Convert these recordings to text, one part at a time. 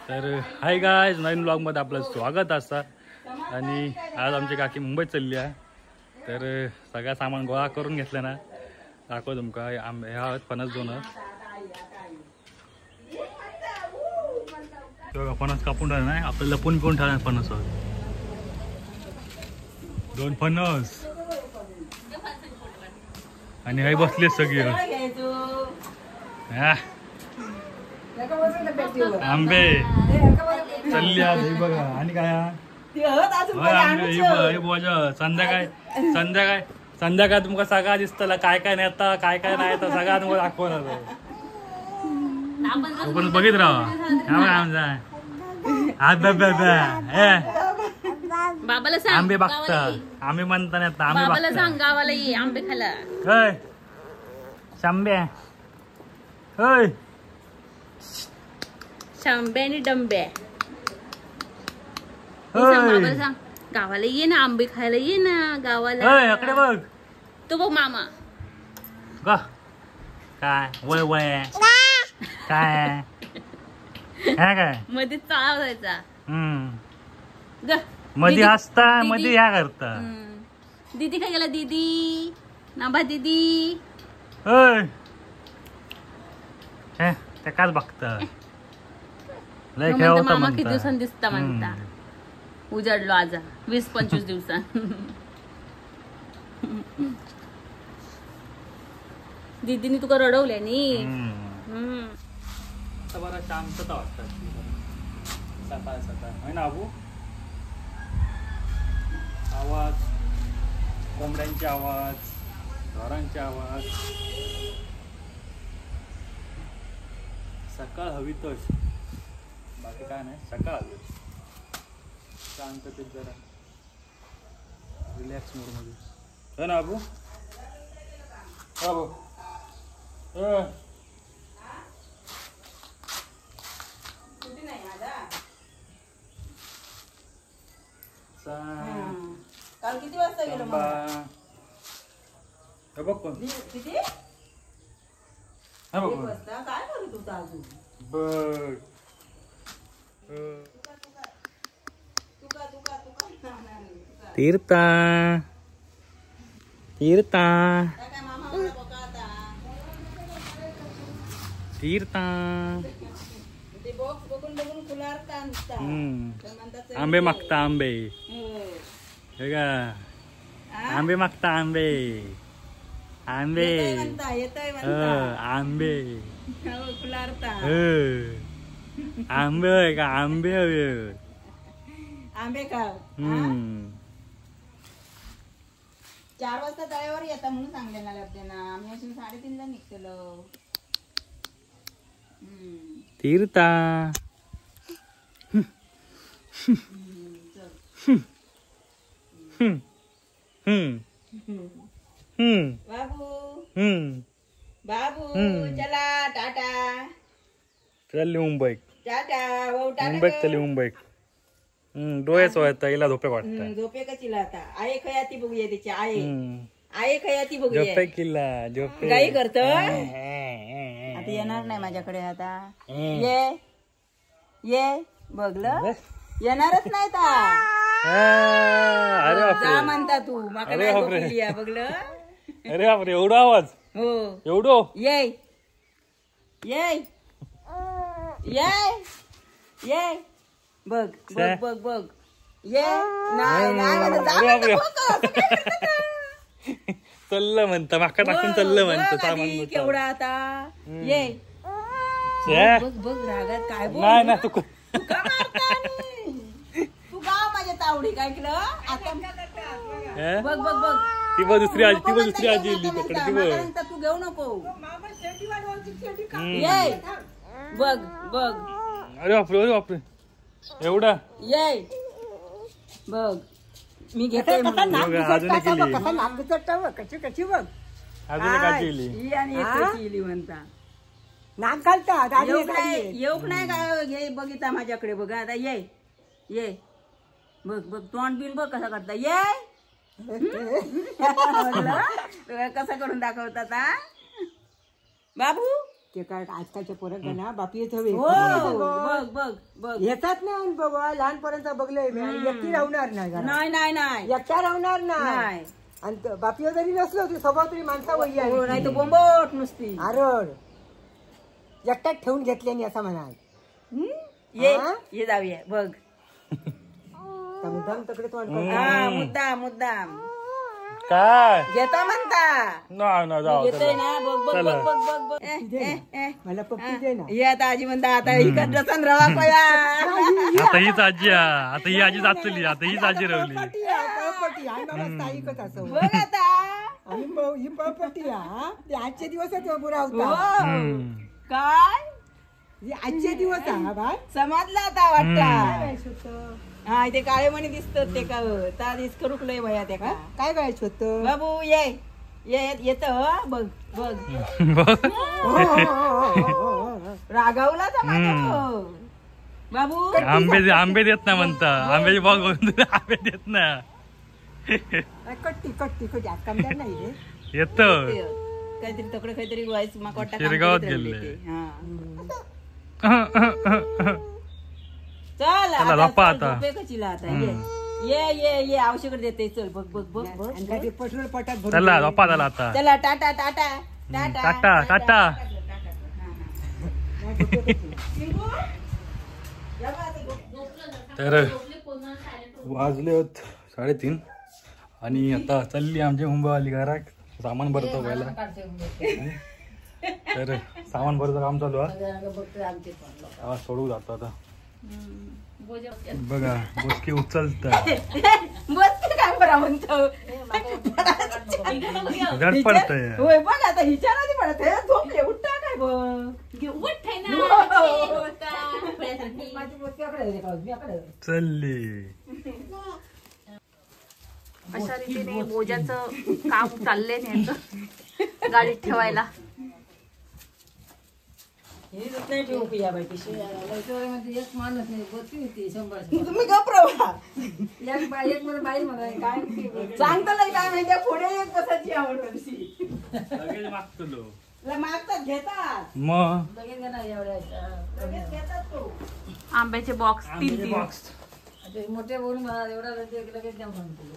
तर hi guys, नवीन blog मध्ये आपलं स्वागत असा. आणि आज आमची काकी मुंबईत चालली आहे. तर सगळं सामान गोळा करून घेतलं ना, दाखव तुमका. आंबे ह्या फणस दोन फणस कापून ठेवलं नाही, आपल्याला लपून पिऊन ठेवणार फणस. दोन फणस आणि हे बसले सगळे आंबे चालली आज. हे बघा आणि काय संध्याकाळ तुमका सगळा दिसतला काय काय नेता काय काय नाही तर सगळा तुमका दाखवणार. पण बघित राहा बाबाला सांग आंबे बघता आम्ही म्हणता नाही आम्ही बाबाला सांग गावाला ये आंबे खायला. शांबे होय शांबे आणि डंबे. बाबाला सांग गावाला ये ना, आंबे खायला ये ना गावाला. अकडे बघ तो बघ मामा काय वय वय काय काय मध्ये चाळा जायचा मध्ये हसता मध्ये ह्या करता. दीदी काय गेला दीदी नाबा दीदी ते काच बघता लय खेळ मामा किती दिवसांनी दिसता म्हणता. उजाडलो आज 20-25 दिवसां. दीदीनी तुका रडवल्या नी. बरं शांतता वाटतात सकाळ सकाळ आहे ना अबू. आवाज कोंबड्यांचे आवाज ढोरांचे आवाज सकाळ हवी तच बाकी काय नाही. सकाळ हवी शांततेत जरा रिलॅक्स मोड मध्ये है ना अबू. अबू काल किती वाजता गेलो बघ पण किती बघ वाजता काय करत होता अजून बघ. तीर्था तीर्था तीर्था आंबे मागता आंबे हे का आंबे मागता आंबे आंबे आंबे आंबे होय का आंबे हवे आंबे खा. 4 वाजता तळ्यावर येता म्हणून सांगलेला ना. आम्ही असून 3:30ला निघतलो. तीर्था बाबू बाबू चला टाटा चालली मुंबईत. टाटा मुंबईत चालली मुंबईत. डोळ्याच वाटतं हिला झोपे वाटतं. झोपे कचीला आता आये खयाती बघूया तिची आये आये खयाती बघूया. झोपे किल्ला झोपे गाई करत आता येणार नाही माझ्याकडे. आता ये ये बघलं येणारच नाही ता. अरे जा म्हणता तू माका नाही बघली बघलं. अरे बापरे एवढा आवाज. हो एवढो ये ये ये ये बघ बघ बघ बघ ये नाही चल्ल म्हणता माका टाकून चल्ल म्हणतं सामान केवढा आता. ये बघ बघ रागात काय बोल नाही ना तू तू गाव माझ्या तावडी काय केलं आता. बघ बघ बघ ती बघ दुसरी आजी ती बघ दुसरी आजी येईल तिकडे ती बघ. तू घेऊ नको ये बघ बघ. अरे बापरे बापरे एवढा ये बघ मी घेते अजून केली कशी कशी बघ अजून काढली आणि म्हणता नाक घालतात येऊक नाही काय घे बघिता माझ्याकडे बघा आता ये ये बघ बघ तोंड बिन बघ कसा करता. ये कसा करून दाखवतात. बाबू ते काय आजकालच्या पोरांना ना बापीच हवे हो बघ बघ बघ येतात ना बाबा लहानपर्यंत बघलंय मी आणि एकटी राहणार नाही घरात. नाही नाही नाही एकट्या राहणार नाही नाही आणि बापीवर जरी नसलो तरी स्वभाव तरी माणसा वही हो, आहे नाही तर बोंबट नुसती आरड एकट्यात ठेवून घेतल्यानी असं म्हणाल ये हा? ये जाऊया बघ त्या मुद्दाम तकडे तोंड करतो. हा मुद्दाम मुद्दाम काय घेता म्हणता नाही ना जाऊ घेतोय ना बघ बघ बघ बघ बघ बघ मला पप्पी दे ना ये आता आजी म्हणता आता ही रसन रवा पया आता हीच आजी आहे. आता ही आजी जातली आता हीच आजी रवली पळपटी आहे, पळपटी आहे. मला स्थायिकच असं बघ आता आणि मग ही पळपटी आहे. ते आजचे दिवसच बुरा होता हो. काय हे आजचे दिवस आहे बाय समजला आता वाटता हा ते काळे मणी दिसत ते का ता दिस करुकलंय भया ते का काय करायचं होतं बाबू ये ये येत बघ बघ रागावला बाबू आंबे देत ना म्हणता आंब्याची बाग बघून आंबे देत ना कट्टी कट्टी कट्टी आज काम नाही रे येत काहीतरी तकडे काहीतरी व्हायचं मग वाटतं काम शिरगावात करीत राहिले गेले. ते. हा. चल चला, लपा आता. झोपेकचीला आता ये ये ये आवश्यक देते चल बघ बघ बघ बघ आणि काय ते पेट्रोल पटात भरून चला झोपा झाला आता चला टाटा टाटा टाटा टाटा टाटा तर वाजले होत 3:30 आणि आता चालली आमची मुंबईवाली घरात सामान भरतो व्हायला तर सामान भरतो काम चालू आहे सोडू जातो आता बघा बोसकी उचलत मस्त काय बरा म्हणतो धड पडतय होय बघ आता हिच्या नाही पडत हे झोपले उठता काय बघ चालली अशा रीतीने बोजाचं काम चाललंय न्यायचं गाडीत ठेवायला तुम्ही गप्पा सांगता नाही काय माहिती पुढे एक बसायची आवड लगेच मागतो मागतात घेतात मग लगेच घेतात तो आंब्याचे बॉक्स 3 बॉक्स मोठे बोलून मला एवढा लगेच द्या म्हणतो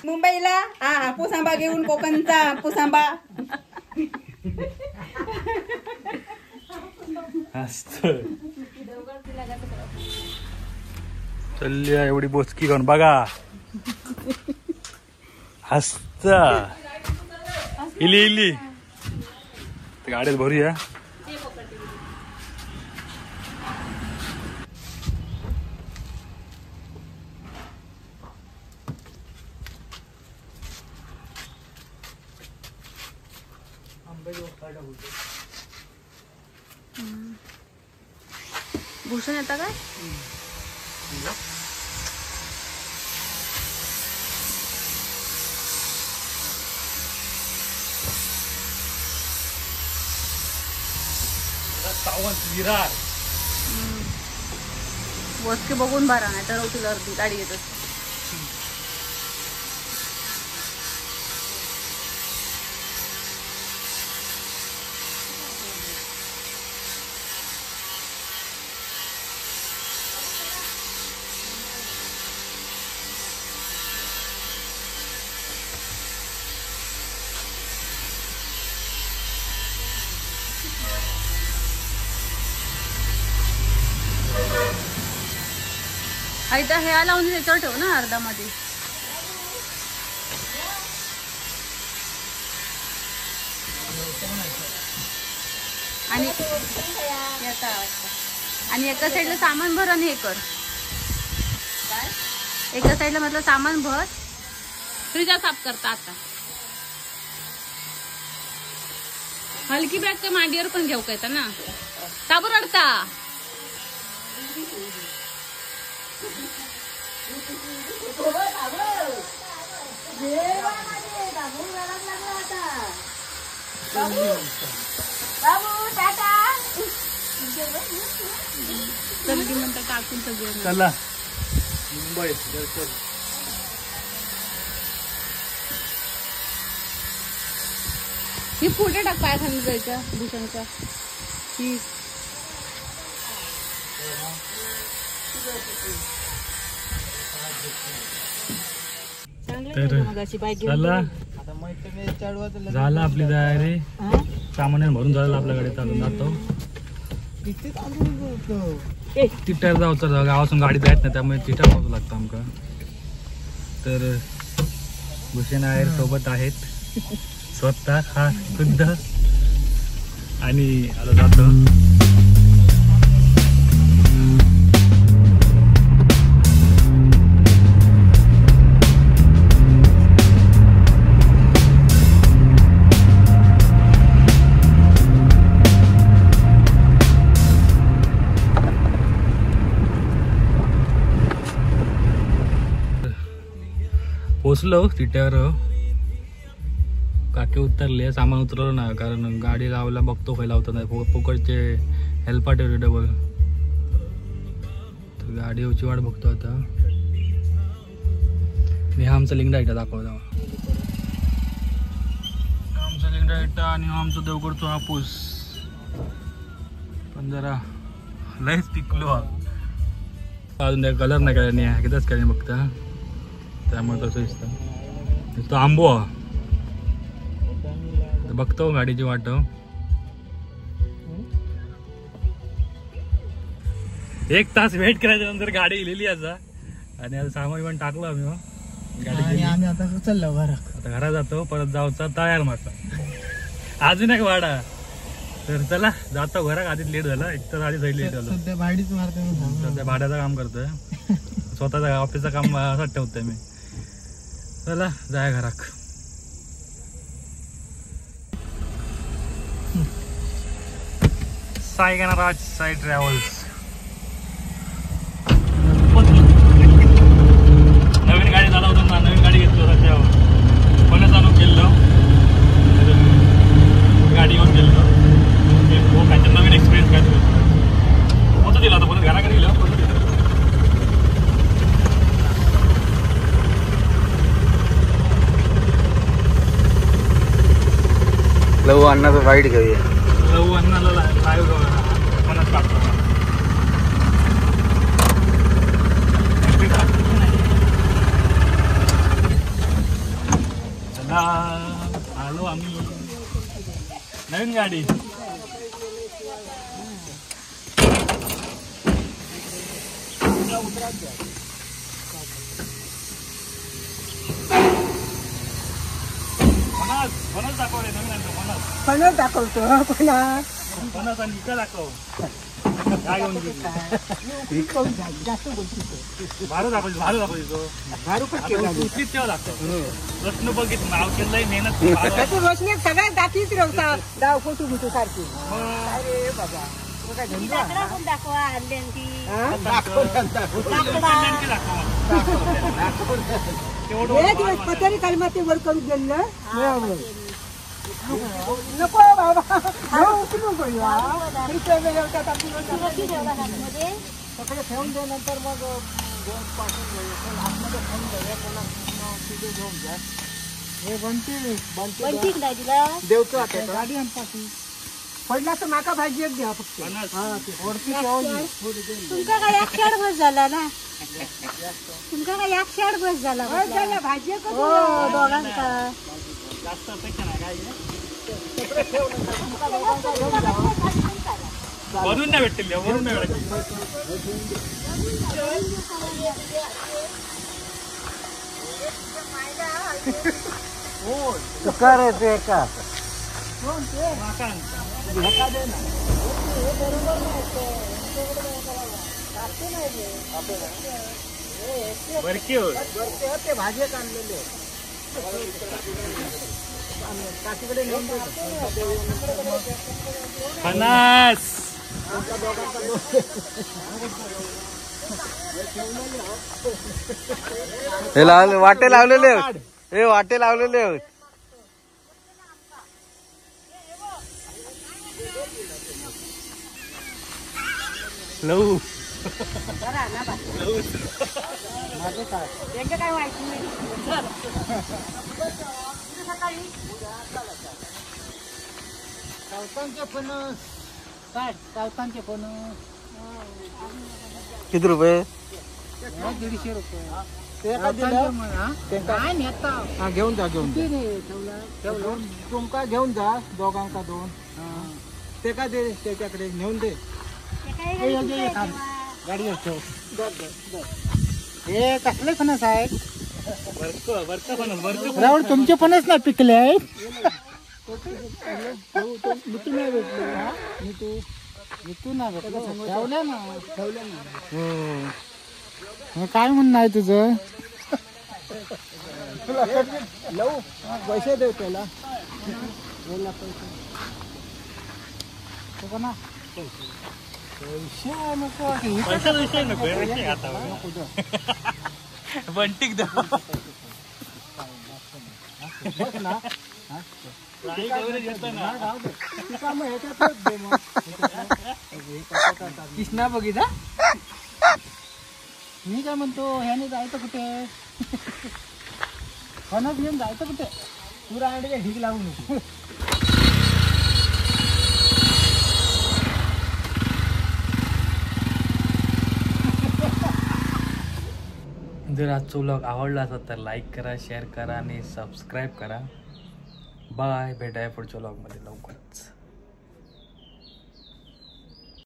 मुंबईला हा हापूस आंबा घेऊन कोकणचा हापूस आंबा चालली आहे एवढी बोचकी घेऊन बघा हसत इली इली गाडीत भरूया भूषण येता काय विरार बसके बघून भरा नाही तर होतील अर्धी गाडी येत असते तर हे लावून ह्याच्यावर ठेव ना अर्धा मध्ये आणि आणि एका साईडला सामान भर आणि हे कर एका साईडला म्हटलं सामान भर फ्रीजा साफ करता आता हलकी बॅग तर मांडीवर पण घेऊ काय ना साबू रडता बाबू टाटा चल की म्हणतात टाकून सगळे चला मुंबई दर्शन. ही पुढे टाक पाय खाली जायच्या भूषणच्या ही तर चला झालं आपली तयारी. सामान भरून झालं आपल्याकडे. चालून जातो तिथं जाऊ. गावातून गाडी जायत नाही त्यामुळे तिथं जाऊ लागतं आमका. तर भूषण आहेर सोबत आहेत स्वतः हा खुद्द. आणि आता जातो. पोचलो तिट्यावर. काकी उतरले. सामान उतरवलं ना कारण गाडी लावला बघतो काही लावतो नाही. पोकडचे हेल्पाट डबल. तर गाडी उची वाट बघतो आता. मी हा आमचा लिंगडा इटा दाखवतो. आमचा लिंगडा इटा आणि आमचा देवगडचा हापूस. पण जरा लयच पिकलो अजून त्या कलर नाही काय नाही एकदाच काय बघता त्यामुळे तसं दिसतं. तो आंबो बघतो गाडीची वाट. एक तास वेट करायच्या नंतर गाडी गेलेली आता. आणि आता सामान पण टाकलो आम्ही. गाडी आम्ही आता उचललो घरात. आता घरात जातो परत जाऊचा तयार मारता अजून एक वाडा. तर चला जातो घरात. आधीच लेट झाला. एक तर आधी लेट झालं. सध्या भाडीच मारतोय. सध्या भाड्याचं काम करतोय. स्वतःचं ऑफिसचं काम असं ठेवतोय मी. चला जाय घराक. साई गणराज साई ट्रॅव्हल्स. नवीन गाडी झाला होता ना. नवीन गाडी घेतली सध्या पण चालू केलं. गाडी घेऊन गेलो. काहीतरी नवीन एक्सपिरियन्स काय होतं दिला होता. परत घराकडे गेलो. लव अन्नाचं वाईट घेऊया. लव अन्नाला लाईव्ह मनात टाकतो. चला आलो आम्ही. नवीन गाडी. फणस दाखवले नवीन. फणस दाखवतो. फणस आणि इका दाखव. काय घेऊन जास्त बोलतो. भारू दाखवतो. भारू दाखवतो. उचलीत तेव्हा दाखव. प्रश्न बघित नाव केलंय मेहनत. रोशनी सगळ्यात दाखवीच रवता डाव फोटो बिटू सारखी. अरे बाबा पथारी कालमा ते वर करून गेलं. नको बाबा सगळे ठेवून दे. नंतर मग आतमध्ये ठेवून दे. घेऊन जा. हे बनती देवतो आता गाडी आमपासून पडला तर माका भाजी एक द्या फक्त. तुमका काय एक शेड बस झाला ना. तुमका काय एक शेड बस झाला भाजी दोघांका. जास्त अपेक्षा नाही काय. वरून नाही भेटतील. वरून नाही भेटतील. करायचं का बरकी ते भाजी आणलेले फणस. हे वाटे लावलेले. हे वाटे लावलेले. लव माझं काय त्यांचं काय माहिती नाही. सावतांचे फणस साठ सावतांचे फणस किती रुपये? 150 रुपये. ते का दिलं? काय नेता? हा घेऊन जा घेऊन ठेवलं तुमका घेऊन जा दोघांका 2. ते का दे त्याच्याकडे नेऊन दे. गाडी ठेव. हे कसले फणस आहेत? राहुल तुमचे फणस नाही पिकले आहेत. मिठू नाही भेटले. मिठू नाही भेटले. ठेवल्या ना हो. काय म्हणणं आहे तुझं? लव पैसे देऊ त्याला. पैसे नको. पैसा विषय नको बंटिक द्या कृष्णा बघितला. मी काय म्हणतो ह्याने जायचं कुठे? फणस घेऊन जायचं कुठे? पुरा आणि ढीक लागू नको. जर आजचा व्लॉग आवडला असेल तर लाईक करा, शेअर करा आणि सबस्क्राईब करा. बाय. भेटाय पुढच्या व्लॉगमध्ये लवकरच.